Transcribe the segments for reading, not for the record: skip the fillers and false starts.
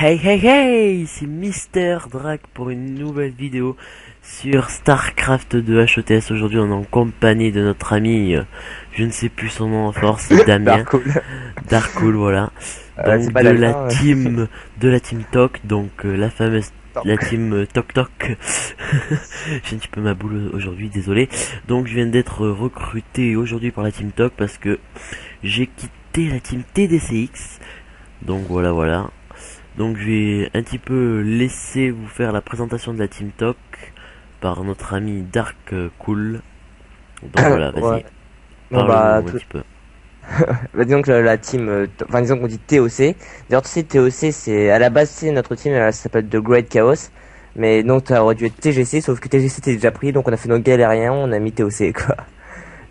Hey hey hey, c'est Mister Drake pour une nouvelle vidéo sur StarCraft 2 HOTS. Aujourd'hui on est en compagnie de notre ami, je ne sais plus son nom en force, c'est Damien. Darkcool, voilà. Donc de la team Tok, donc la fameuse la team Tok Tok. J'ai un petit peu ma boule aujourd'hui, désolé. Donc je viens d'être recruté aujourd'hui par la team Tok parce que j'ai quitté la team TDCX. Donc voilà. Donc je vais un petit peu laisser vous faire la présentation de la team Tok par notre ami Darkcool. Donc voilà, vas-y. Ouais. Bon un petit peu. Bah, disons que la team, enfin disons qu'on dit TOC. D'ailleurs tu sais TOC c'est à la base c'est notre team, ça s'appelle The Great Chaos. Mais donc ça aurait dû être TGC, sauf que TGC était déjà pris, donc on a fait nos galériens, on a mis TOC quoi.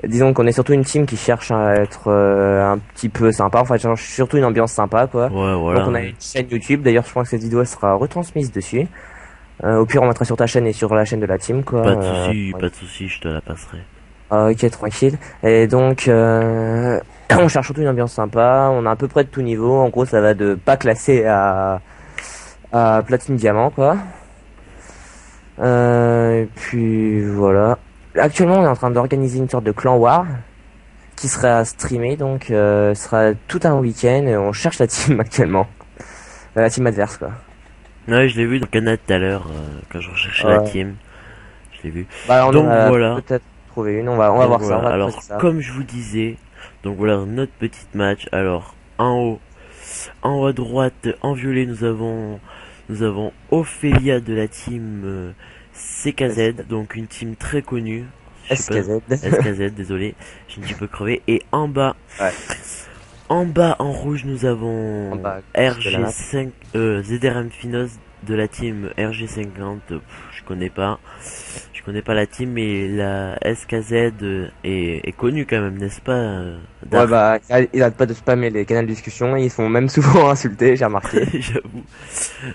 Disons qu'on est surtout une team qui cherche à être un petit peu sympa, enfin cherche surtout une ambiance sympa quoi. Ouais, voilà. Donc on a une chaîne YouTube, d'ailleurs je pense que cette vidéo sera retransmise dessus. Au pire on mettra sur ta chaîne et sur la chaîne de la team quoi. Pas de soucis, je te la passerai. Ok, tranquille. Et donc, on cherche surtout une ambiance sympa. On a à peu près de tout niveau. En gros, ça va de pas classé à platine diamant, quoi. Et puis voilà. Actuellement, on est en train d'organiser une sorte de clan war qui sera streamé, donc sera tout un week-end. Et on cherche la team actuellement, la team adverse, quoi. Ouais, je l'ai vu dans le canal tout à l'heure quand je recherchais la team. Je l'ai vu. Bah, on donc voilà. Peut-être trouver une. On va voir ça. Alors, comme je vous disais, donc voilà notre petite match. Alors, en haut à droite, en violet, nous avons Ophélia de la team CKZ, donc une team très connue. SKZ, désolé, j'ai un petit peu crevé. Et en bas, en rouge, nous avons RG5, ZRM Finos de la team RG50. Je connais pas la team, mais la SKZ est connue quand même, n'est-ce pas? Ouais, bah, ils arrêtent pas de spammer les canaux de discussion, ils sont même souvent insultés, j'ai remarqué. J'avoue.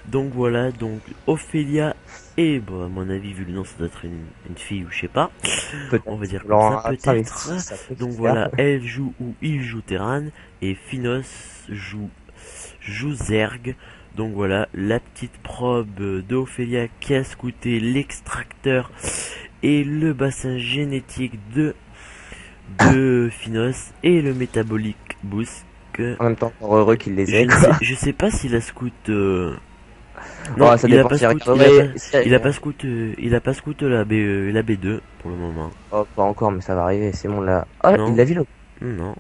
Donc voilà, donc Ophélia, et bon, à mon avis, vu le nom, ça doit être une fille ou je sais pas. On va dire comme ça, peut-être. Donc voilà, elle joue ou il joue Terran, et Finos joue Zerg. Donc voilà, la petite probe d'Ophélia qui a scouté l'extracteur et le bassin génétique de Finos et le métabolique boost. En même temps, heureux qu'il les ait. Je sais pas s'il a scout. Non, il a pas scout la B2 pour le moment. Oh, pas encore, mais ça va arriver. C'est bon là. Oh, il l'a vu là. Non.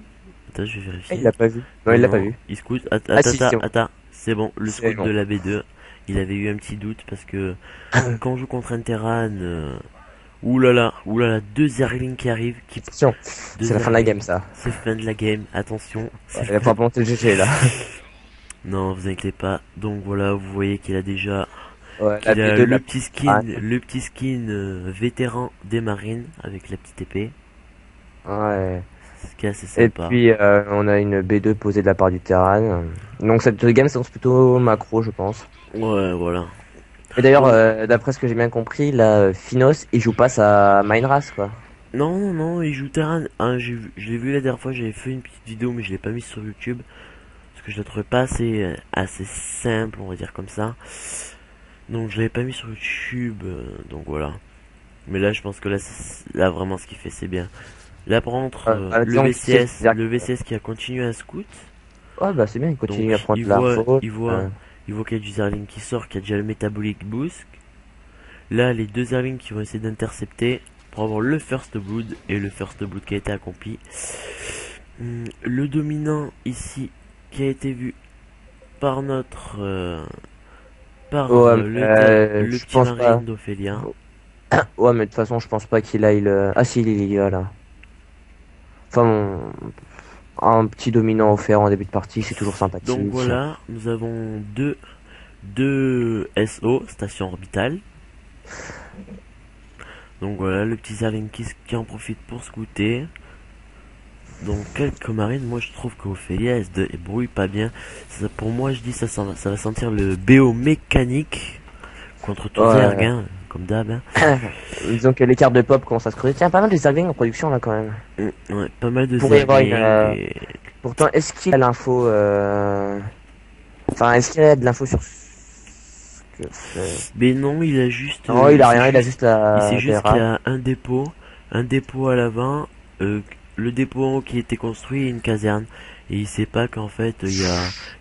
Attends, je vais vérifier. Il l'a pas vu. Non, il l'a pas vu. Il scout. Attends. C'est bon, le scout de la B2. Il avait eu un petit doute parce que quand on joue contre un Terran, oulala, deux Zerglings qui arrivent. Attention, c'est la fin de la game ça. C'est fin de la game, attention. Il va pas monter le GG là. Non, vous inquiétez pas. Donc voilà, vous voyez qu'il a déjà le petit skin vétéran des marines avec la petite épée. Ouais. Ce qui est assez sympa. Et puis on a une B2 posée de la part du Terran. Donc cette game c'est plutôt macro je pense. Ouais, voilà. Et d'ailleurs d'après ce que j'ai bien compris, la Finos il joue pas sa Minerace quoi. Non, il joue Terran. Hein, je l'ai vu la dernière fois, j'avais fait une petite vidéo mais je l'ai pas mise sur YouTube. Parce que je la trouvais pas assez simple, on va dire comme ça. Donc je l'avais pas mis sur YouTube, donc voilà. Mais là je pense que là vraiment ce qu'il fait c'est bien. Là par contre le VCS qui a continué à scout. Ouais bah c'est bien, il continue à prendre l'info. Il voit qu'il y a du Zerling qui sort, qu'il y a déjà le Metabolic Boost. Là les deux Zerlings qui vont essayer d'intercepter pour avoir le First Blood et le First Blood qui a été accompli. Le dominant ici qui a été vu par notre le petit marine d'Ophélia. Ouais mais de toute façon je pense pas qu'il aille le... Ah si il y a là. Enfin un petit dominant offert en début de partie c'est toujours sympathique. Donc voilà, nous avons deux SO, station orbitale. Donc voilà, le petit Zerling qui en profite pour scouter. Donc quelques marines, moi je trouve qu'Ophélia elle brouille pas bien. Ça, pour moi je dis ça va sentir le BO mécanique contre tout Zerg, hein, comme d'hab. Hein. Disons que les cartes de pop commencent à se creuser. Tiens, pas mal de Zerglings en production là quand même. Ouais, pas mal de Zerglings. Pourtant, est-ce qu'il a l'info Enfin, est-ce qu'il y a de l'info Mais non, il a juste. Non, il a rien, il a juste Il sait juste des qu'il y a un dépôt à l'avant, le dépôt en haut qui était construit et une caserne. Et il sait pas qu'en fait il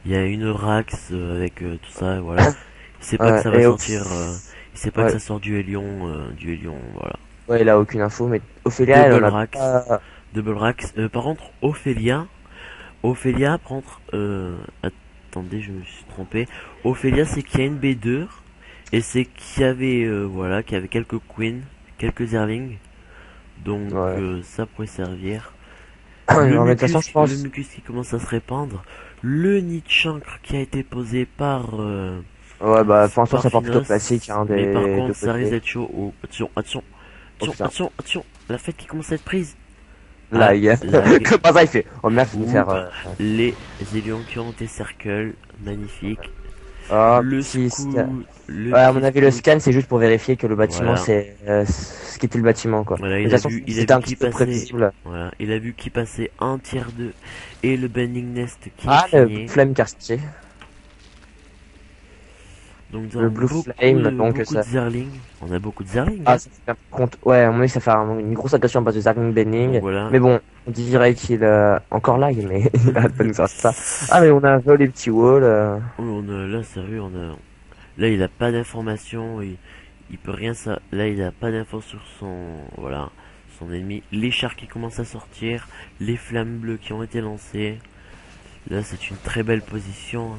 y a une Rax avec tout ça, voilà. Il sait pas que ça va sortir. Il sait pas que ça sort du Hélion, voilà. Ouais, il a aucune info, mais Ophélia, elle en a Rax, pas... Double Rax. Par contre, Ophélia, par contre, attendez, je me suis trompé. Ophélia, c'est qu'il y a une B2 et c'est qu'il y avait, voilà, qu'il y avait quelques queens, quelques zerlings, donc ça pourrait servir. Le mucus qui commence à se répandre, le nid de chancre qui a été posé par. Ouais, bah, pour l'instant, ça part plutôt classique, hein, mais par contre, ça risque d'être chaud. Oh, attention, la fête qui commence à être prise. Lag. Comment ça il fait? Oh merde, il faire. Les élions qui ont été circle, magnifique. Oh, le scout. Ouais, à mon avis, le scan c'est juste pour vérifier que le bâtiment c'est ce qui était le bâtiment quoi. Voilà, il a vu qui passait. Voilà, il a vu qui passait en tiers 2 et le bending nest qui est fini. Le flame quartier. Donc le blue flame, donc beaucoup de zerling. On a beaucoup de zerling. Ah, ça fait compte. Ouais, à mon avis, ça fait une grosse agression à base de zerling bending. Voilà. Mais bon, on dirait qu'il encore lag, mais il a pas nous faire ça. Ah, mais on a volé les petits walls. Là, sérieux, là, il a pas d'informations. Il peut rien ça. Là, il a pas d'infos sur son ennemi. Les chars qui commencent à sortir, les flammes bleues qui ont été lancées. Là, c'est une très belle position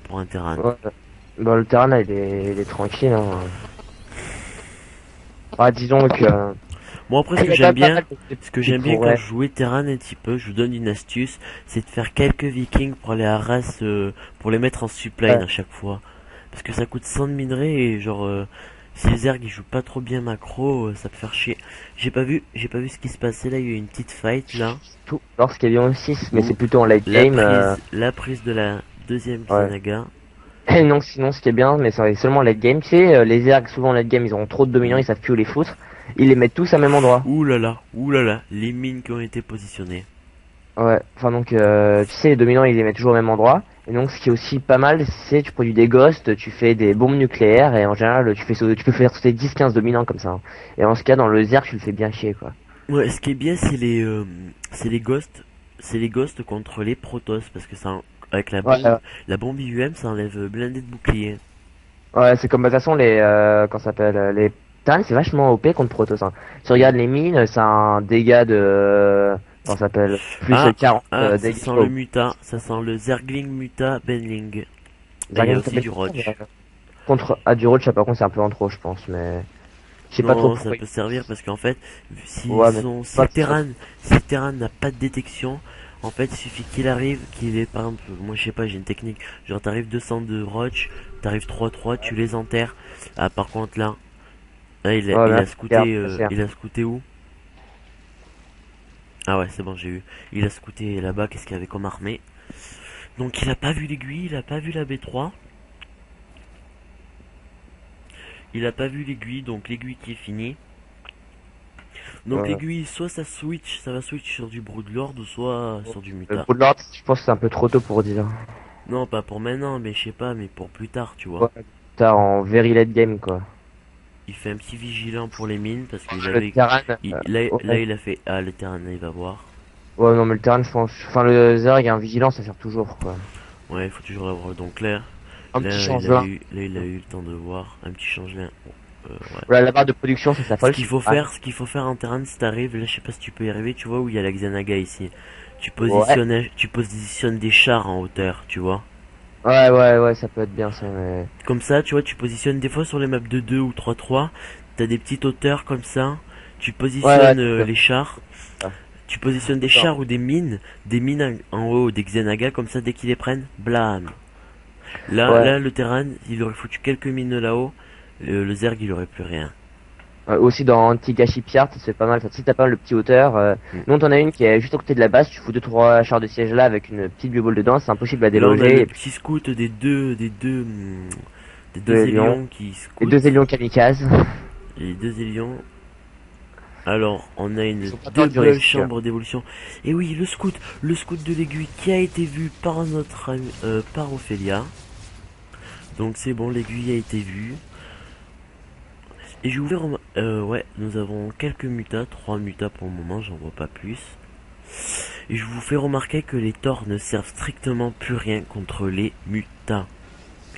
pour un terrain. Ouais. Bah, le terrain là il est tranquille hein. Ah, disons que bon après ce que j'aime bien quand je jouais terrain un petit peu, je vous donne une astuce, c'est de faire quelques vikings pour aller à race pour les mettre en supply à chaque fois. Parce que ça coûte 100 de minerais et genre si les ergs ils jouent pas trop bien macro, ça peut faire chier. J'ai pas vu ce qui se passait là, il y a eu une petite fight là. Tout lorsqu'il y a eu 6 mais c'est plutôt en late game. La prise de la deuxième Xanaga. Et non, sinon ce qui est bien, mais c'est seulement late game, tu sais, les ergs souvent en late game ils ont trop de dominants, ils savent plus où les foutre, ils les mettent tous à même endroit. Ouh là là, les mines qui ont été positionnées. Ouais, enfin donc tu sais les dominants ils les mettent toujours au même endroit, et donc ce qui est aussi pas mal c'est tu produis des ghosts, tu fais des bombes nucléaires, et en général tu peux faire sauter 10-15 dominants comme ça. Hein. Et en ce cas dans le zerg tu le fais bien chier quoi. Ouais, ce qui est bien c'est les ghosts contre les protoss, parce que ça... Avec la bombe IUM, ça enlève blindé de bouclier. Ouais, c'est comme de toute façon les quand ça s'appelle les Talons, c'est vachement OP contre Protoss. Hein. Tu regardes les mines, c'est un dégât de comment ça s'appelle plus 40 dégâts. Ça sent le muta, ça sent le Zergling muta Benling. Il y a aussi du Roach. Contre du Roach, par contre c'est un peu en trop je pense, mais je sais pas trop. Ça peut servir parce qu'en fait, si Terran n'a pas de détection, en fait, il suffit qu'il arrive, qu'il est, par exemple, moi je sais pas, j'ai une technique, genre t'arrives 200 de Roach, t'arrives 3-3, tu les enterres. Ah, par contre là, il a scouté où? Ah ouais, c'est bon, j'ai eu. Il a scouté là-bas, qu'est-ce qu'il y avait comme armée? Donc il a pas vu l'aiguille, il a pas vu la B3. Il a pas vu l'aiguille, donc l'aiguille qui est finie. Donc l'aiguille, soit ça va switch sur du Broodlord, ou soit sur du Muta. Le Broodlord, je pense que c'est un peu trop tôt pour dire. Non, pas pour maintenant, mais je sais pas, mais pour plus tard, tu vois. Ouais, tard en very late game, quoi. Il fait un petit vigilant pour les mines, parce qu'il avait... Là, il a fait... Ah, le terrain, il va voir. Ouais, non, mais le terrain, je pense... Enfin, le Zerg, un vigilant, ça sert toujours, quoi. Ouais, il faut toujours l'avoir. Donc là, il a eu le temps de voir. Un petit changelin. Ouais. La barre de production, c'est sa folle. Ce qu'il faut faire en terrain, si t'arrives, là, je sais pas si tu peux y arriver, tu vois où il y a la Xanaga ici. Tu positionnes des chars en hauteur, tu vois. Ouais, ça peut être bien ça, mais... Comme ça, tu vois, tu positionnes des fois sur les maps de 2 ou 3-3, t'as des petites hauteurs comme ça, tu positionnes les chars, tu positionnes des chars ou des mines en haut, des Xanaga, comme ça, dès qu'ils les prennent, blam. Là, le terrain, il aurait foutu quelques mines là-haut, le Zerg, il aurait plus rien. Aussi dans Anti-Shipyard, c'est pas mal. Si t'as pas le petit hauteur, nous t'en as une qui est juste à côté de la base, tu fous 2-3 chars de siège là avec une petite bioball dedans, c'est impossible à déloger. Le petit scout des deux Hélions qui scoutent. Les 2 Hélions kamikazes. Les 2 Hélions. Alors, on a une double chambre d'évolution. Et oui, le scout de l'aiguille qui a été vu par par Ophélia. Donc c'est bon, l'aiguille a été vue. Et je voulais ouais, nous avons quelques mutas, 3 mutas pour le moment, j'en vois pas plus. Et je vous fais remarquer que les tors ne servent strictement plus rien contre les mutas.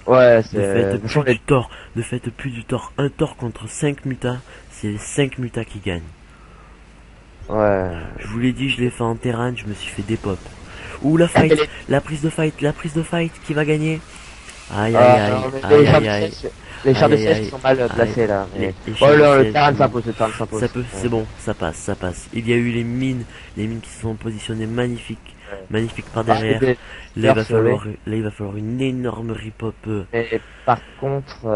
Ouais, Ne c'est... faites plus du tort, ne faites plus du tort. Un tort contre 5 mutas, c'est les 5 mutas qui gagnent. Ouais. Je vous l'ai dit, je l'ai fait en terrain, je me suis fait des pop. Ouh la fight, la prise de fight, qui va gagner? Aïe aïe aïe, aïe aïe aïe. Les chars de siège qui sont mal placés là. Le terrain s'impose, le terrain s'impose. Ça peut, c'est bon, ça passe. Il y a eu les mines qui se sont positionnées magnifiques par derrière. Là il va falloir une énorme rip-hop. Et par contre,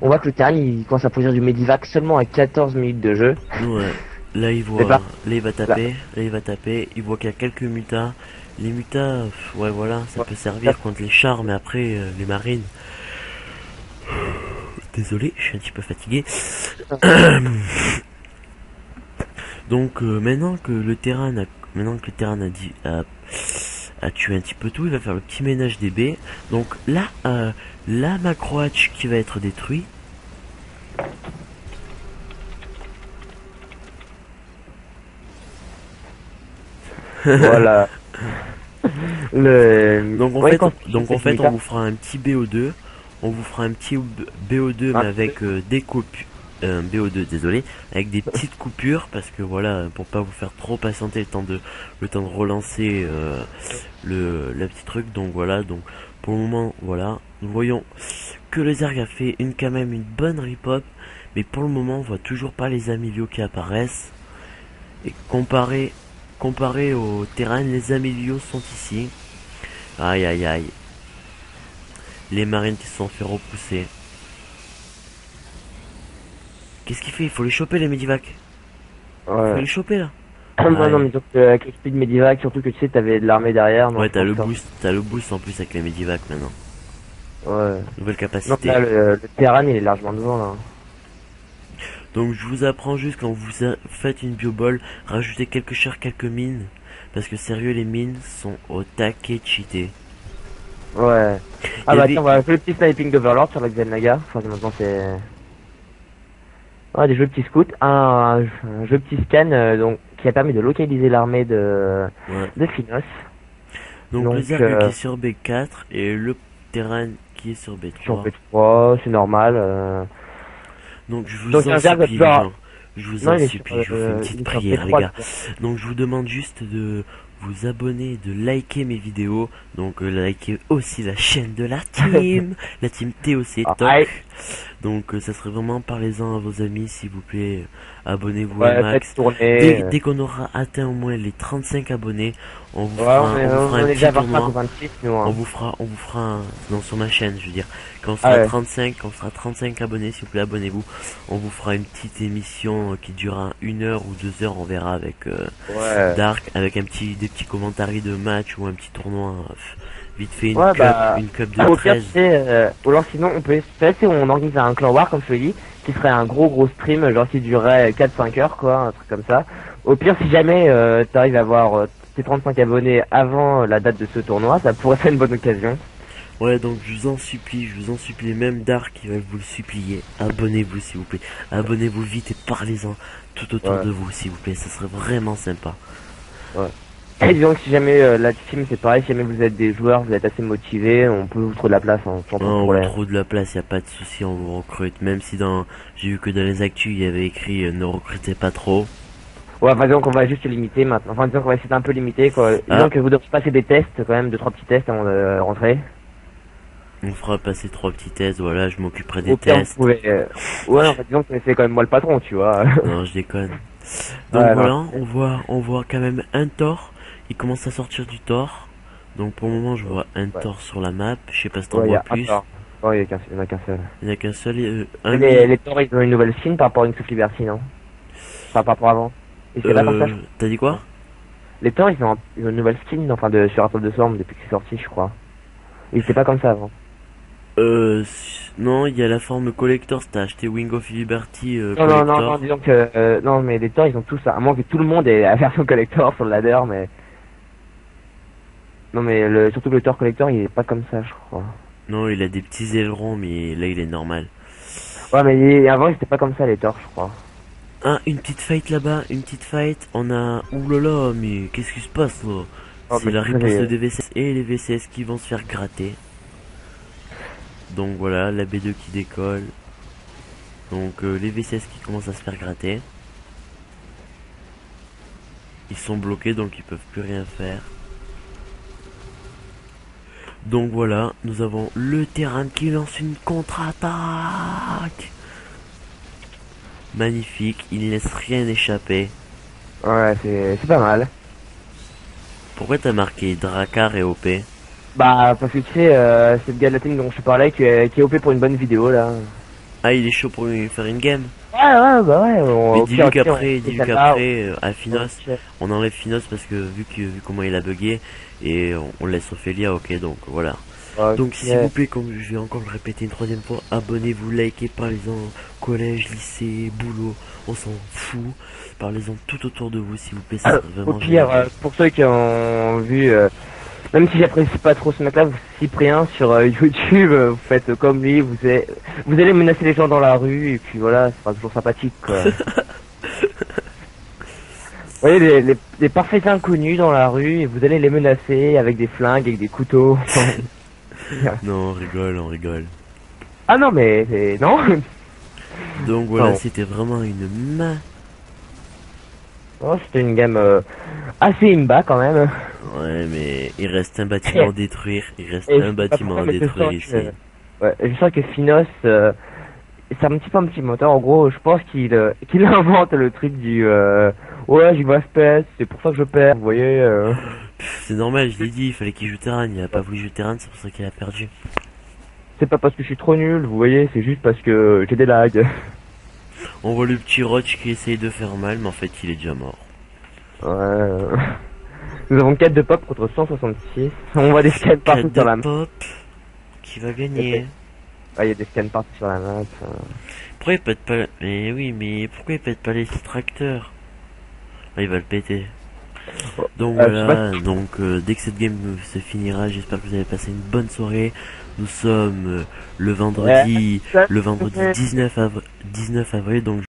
on voit que le terrain il commence à produire du Medivac seulement à 14 minutes de jeu. Ouais. Là il va taper, il voit qu'il y a quelques mutas. Les mutas, ouais voilà, ça peut servir contre les chars, mais après les marines. Désolé, je suis un petit peu fatigué. Donc maintenant que le terrain a tué un petit peu tout, il va faire le petit ménage des baies. Donc là, la macro hatch qui va être détruit. Voilà. Donc en fait, on vous fera un petit BO2. On vous fera un petit BO2 mais avec des coupures. BO2, désolé, avec des petites coupures parce que voilà, pour pas vous faire trop patienter le temps de relancer le petit truc. Donc voilà, donc pour le moment, voilà, nous voyons que le Zerg a fait quand même une bonne rip-hop, mais pour le moment, on voit toujours pas les Amilios qui apparaissent. Et comparé au terrain, les Amilios sont ici. Aïe aïe aïe. Les marines qui se sont fait repousser. Qu'est-ce qu'il fait? Il faut les choper les Medivac. Ouais. Il faut les choper là. Non mais donc avec le speed Medivac, surtout que tu sais t'avais de l'armée derrière. Ouais, t'as le boost en plus avec les Medivac maintenant. Ouais. Nouvelle capacité. Donc là le terrain il est largement devant là. Donc je vous apprends juste quand vous faites une bioball, rajoutez quelques chars, quelques mines. Parce que sérieux les mines sont au taquet cheaté. Ouais. Ah bah tiens, on va faire le petit sniping d'Overlord sur la Xelnaga. Enfin maintenant c'est... Ouais, des jeux petits scouts, un jeu petit scan donc qui a permis de localiser l'armée de Finos. Donc le Zerg qui est sur B4 et le terrain qui est sur B3. Sur B3, c'est normal. Donc je vous en supplie, je vous fais une petite prière les gars. Donc je vous demande juste de vous abonner, de liker mes vidéos, donc liker aussi la chaîne de la team, la team TOC Talk. Donc ça serait vraiment, parlez-en à vos amis s'il vous plaît, abonnez-vous au max. Dès qu'on aura atteint au moins les 35 abonnés, on vous fera un petit tournoi. On vous fera non, sur ma chaîne, je veux dire. Quand on sera 35 abonnés, s'il vous plaît, abonnez-vous. On vous fera une petite émission qui durera 1 heure ou 2 heures, on verra avec Dark, avec des petits commentaires de match ou un petit tournoi vite fait, une cup de 13. Ou alors sinon on peut on organise un clan war comme je te dis, qui serait un gros stream, genre qui durerait 4-5 heures quoi, un truc comme ça. Au pire si jamais t'arrives à avoir tes 35 abonnés avant la date de ce tournoi, ça pourrait être une bonne occasion. Ouais, donc je vous en supplie, même Dark il va vous le supplier, abonnez-vous s'il vous plaît, abonnez-vous vite et parlez-en tout autour de vous s'il vous plaît, ça serait vraiment sympa. Ouais. Et disons que si jamais la team c'est pareil, si jamais vous êtes des joueurs, vous êtes assez motivés, on peut vous trouver de la place sans problème. On trouve de la place, y a pas de souci, on vous recrute, même si j'ai vu que dans les actus il y avait écrit ne recrutez pas trop. Ouais, enfin disons qu'on va juste se limiter maintenant, enfin disons qu'on va essayer d'un peu limiter quoi. Disons que vous devez passer des tests quand même, 2-3 petits tests avant de rentrer. On fera passer 3 petits tests, voilà, je m'occuperai des tests. Ouais, en fait, disons que c'est quand même moi le patron, tu vois. Non, je déconne. Donc voilà, on voit quand même un Thor. Il commence à sortir du Thor. Donc pour le moment, je vois un Thor sur la map. Je sais pas si t'en vois plus. Oh, il y en a qu'un seul. Il n'y a qu'un seul. Les Thor, ils ont une nouvelle skin par rapport à une Soft Liberty, non? Enfin, par rapport à avant. T'as dit quoi? Les Thor, ils ont une nouvelle skin, enfin, sur Apple de Swarm depuis que c'est sorti, je crois. Ils étaient pas comme ça avant. Non, il y a la forme collector, t'as acheté Wing of Liberty non, disons que non, mais les Thor ils ont tous ça, à moins que tout le monde ait la version collector sur le ladder, mais non, mais surtout le Thor collector il est pas comme ça, je crois. Non, il a des petits ailerons, mais là il est normal. Ouais, mais avant, ils étaient pas comme ça, les torches, je crois. Ah, une petite fight là-bas, une petite fight. On a... Ouh là là, mais qu'est-ce qui se passe là? Oh, C'est mais la c'est riposte très... des VCS et les VCS qui vont se faire gratter. Donc voilà, la B2 qui décolle. Donc les VCS qui commencent à se faire gratter. Ils sont bloqués donc ils peuvent plus rien faire. Donc voilà, nous avons le terrain qui lance une contre-attaque. Magnifique, il ne laisse rien échapper. Ouais, c'est pas mal. Pourquoi t'as marqué Drakkar et OP? Bah, parce que tu sais, c'est le gars de la team dont je te parlais qui est OP pour une bonne vidéo, là. Ah, il est chaud pour lui faire une game. Ouais, bah ouais, Mais au dis-lui pire, qu'après, on fait celle-là, à Finos, on enlève Finos parce que vu comment il a bugué et on laisse Ophelia, ok, donc voilà. ok. Donc s'il vous plaît, comme je vais encore le répéter une troisième fois, abonnez-vous, likez, parlez-en collège, lycée, boulot, on s'en fout. Parlez-en tout autour de vous s'il vous plaît, ça serait Au vraiment pire, génial. pour ceux qui ont vu, même si j'apprécie pas trop ce mec-là, Cyprien sur YouTube, vous faites comme lui, vous allez menacer les gens dans la rue et puis voilà, ce sera toujours sympathique, quoi. Vous voyez les parfaits inconnus dans la rue et vous allez les menacer avec des flingues, avec des couteaux. Non, on rigole, on rigole. Ah non mais non. Donc voilà, Non. c'était vraiment une main. Non, c'était une game assez imba quand même. Ouais, mais il reste un bâtiment à détruire, il reste Et je un sais pas bâtiment pourquoi, à mais je détruire sens ici. ouais, je sens que Finos, c'est un petit peu un petit moteur. En gros, je pense qu'il invente le truc du ouais, j'y vais FPS, c'est pour ça que je perds. Vous voyez. C'est normal, je l'ai dit, il fallait qu'il joue Terran, il a pas voulu jouer Terran, c'est pour ça qu'il a perdu. C'est pas parce que je suis trop nul, vous voyez, c'est juste parce que j'ai des lags. On voit le petit Roach qui essaye de faire mal, mais en fait il est déjà mort. Ouais. Nous avons 4 de pop contre 166. On voit des scans partout sur la map. Pop qui va gagner. Ah, il y a des scans partout sur la map. Pourquoi il pète pas... Mais oui, mais pourquoi il pète pas les tracteurs? Ah, il va le péter. Donc je sais voilà, donc dès que cette game se finira, j'espère que vous avez passé une bonne soirée. Nous sommes le vendredi Ouais. le vendredi 19 avril, donc